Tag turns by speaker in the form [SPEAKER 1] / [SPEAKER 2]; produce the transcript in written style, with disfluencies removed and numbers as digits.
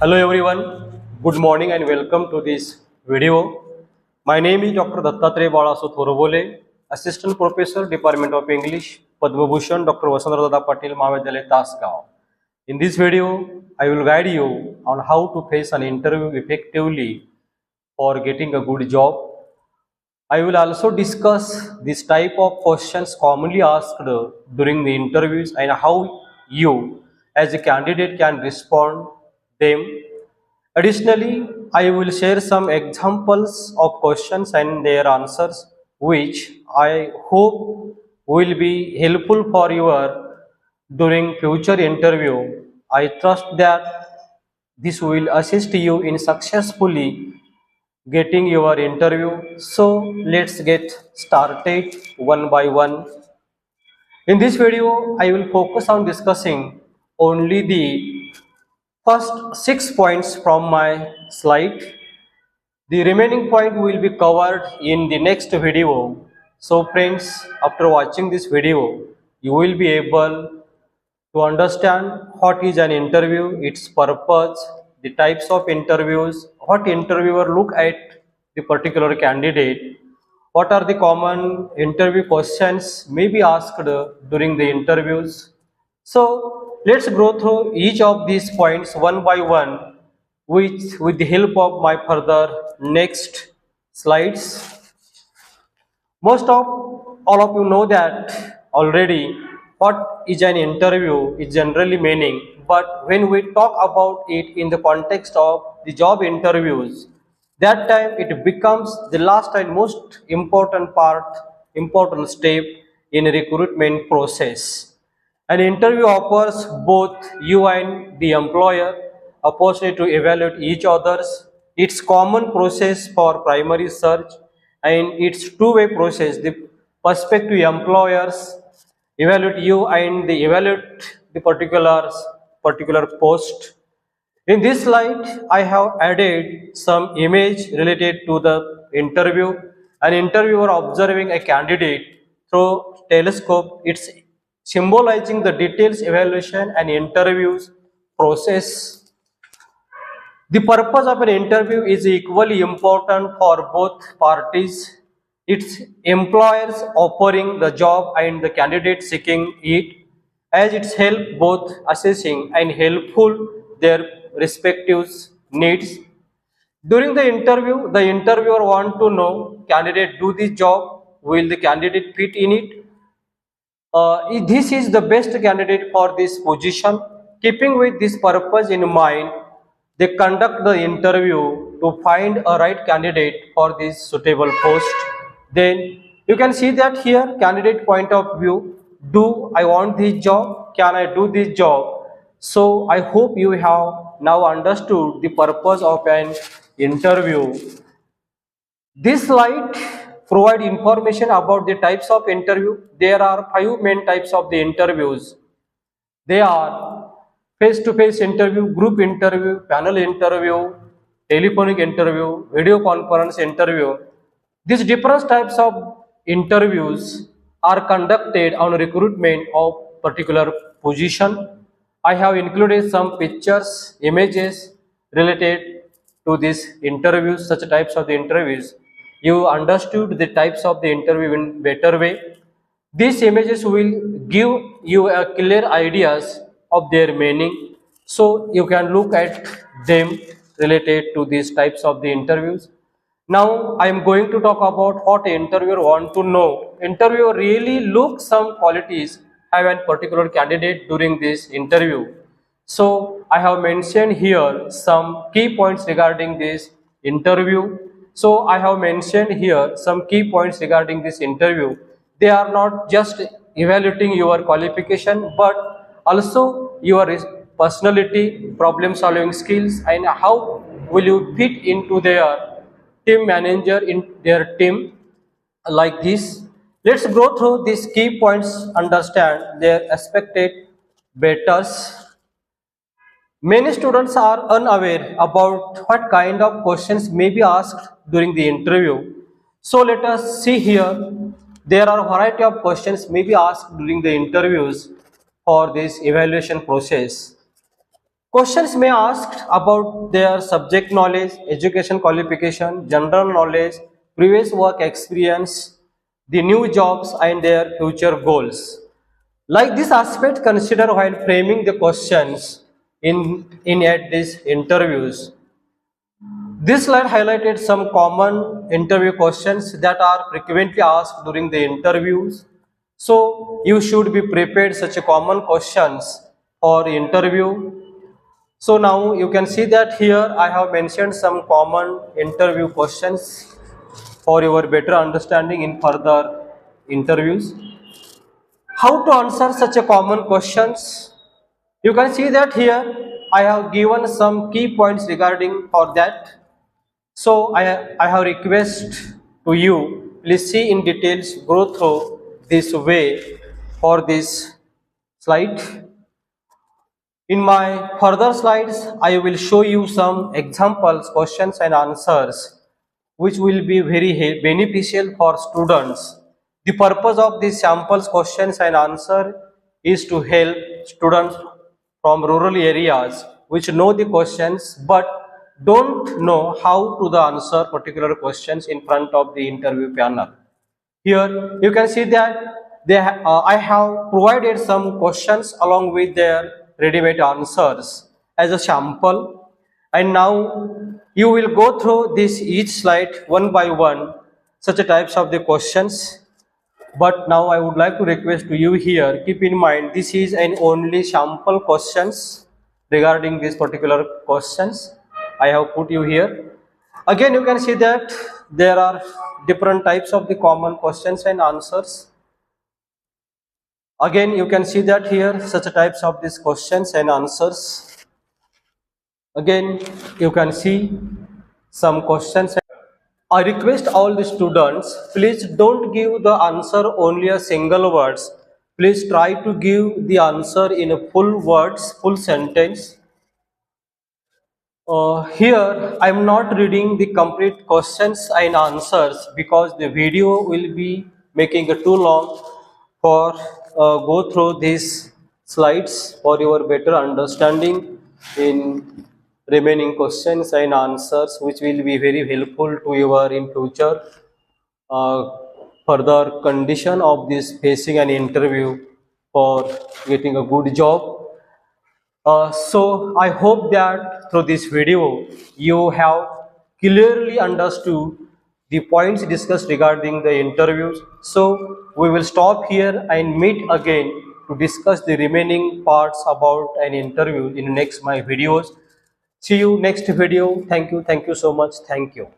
[SPEAKER 1] Hello everyone, good morning and welcome to this video. My name is Dr. Dattatreya Balasu Thorobole, Assistant Professor, Department of English, Padma Bhushan, Dr. Vasandrada Patil, Mahavidyalaya, Tasgaon. In this video, I will guide you on how to face an interview effectively for getting a good job. I will also discuss this type of questions commonly asked during the interviews and how you as a candidate can respond them. Additionally, I will share some examples of questions and their answers which I hope will be helpful for your during future interview. I trust that this will assist you in successfully getting your interview. So let's get started one by one. In this video, I will focus on discussing only the first 6 points from my slide. The remaining point will be covered in the next video. So friends, after watching this video, you will be able to understand what is an interview, its purpose, the types of interviews, what interviewer look at the particular candidate, what are the common interview questions may be asked during the interviews. So let's go through each of these points one by one with the help of my further next slides. Most of all of you know that already what is an interview is generally meaning, but when we talk about it in the context of the job interviews, that time it becomes the last and most important step in recruitment process. An interview offers both you and the employer opportunity to evaluate each other's. It's common process for primary search and it's two-way process. The prospective employers evaluate you and they evaluate the particular post. In this slide, I have added some image related to the interview. An interviewer observing a candidate through telescope. It's symbolizing the details evaluation and interviews process. The purpose of an interview is equally important for both parties. It's employers offering the job and the candidate seeking it, as it's help both assessing and helpful their respective needs. During the interview, the interviewer want to know candidate do this job, will the candidate fit in it? This is the best candidate for this position. Keeping with this purpose in mind, they conduct the interview to find a right candidate for this suitable post. Then you can see that here candidate point of view. Do I want this job? Can I do this job? So I hope you have now understood the purpose of an interview. This slide provide information about the types of interview. There are five main types of the interviews. They are face-to-face interview, group interview, panel interview, telephonic interview, video conference interview. These different types of interviews are conducted on recruitment of particular position. I have included some pictures, images related to these interviews, such types of the interviews. You understood the types of the interview in better way. These images will give you a clear ideas of their meaning, so you can look at them related to these types of the interviews. Now I am going to talk about what an interviewer want to know. Interviewer really look some qualities have a particular candidate during this interview. So I have mentioned here some key points regarding this interview. So I have mentioned here some key points regarding this interview. They are not just evaluating your qualification but also your personality, problem solving skills, and how will you fit into their team manager in their team like this. Let's go through these key points, understand their expected better. Many students are unaware about what kind of questions may be asked during the interview. So let us see here. There are a variety of questions may be asked during the interviews for this evaluation process. Questions may ask about their subject knowledge, education qualification, general knowledge, previous work experience, the new jobs and their future goals. Like this aspect consider while framing the questions in at these interviews. This slide highlighted some common interview questions that are frequently asked during the interviews. So you should be prepared such a common questions for interview. So now you can see that here I have mentioned some common interview questions for your better understanding in further interviews. How to answer such a common questions? You can see that here I have given some key points regarding for that. So I have request to you, please see in details, go through this way for this slide. In my further slides, I will show you some examples, questions and answers which will be very beneficial for students. The purpose of these samples, questions and answer is to help students from rural areas which know the questions but don't know how to the answer particular questions in front of the interview panel. Here you can see that I have provided some questions along with their ready-made answers as a sample, and now you will go through this each slide one by one such a types of the questions. But now I would like to request to you here, keep in mind this is an only sample questions regarding these particular questions I have put you here. Again you can see that there are different types of the common questions and answers. Again you can see that here such a types of these questions and answers. Again you can see some questions. I request all the students, please don't give the answer only a single words. Please try to give the answer in a full words, full sentence. Here I am not reading the complete questions and answers because the video will be making it too long for go through these slides for your better understanding in remaining questions and answers which will be very helpful to your in future uh, further condition of this facing an interview for getting a good job. So I hope that through this video you have clearly understood the points discussed regarding the interviews. So we will stop here and meet again to discuss the remaining parts about an interview in next my videos. See you next video. Thank you so much. Thank you.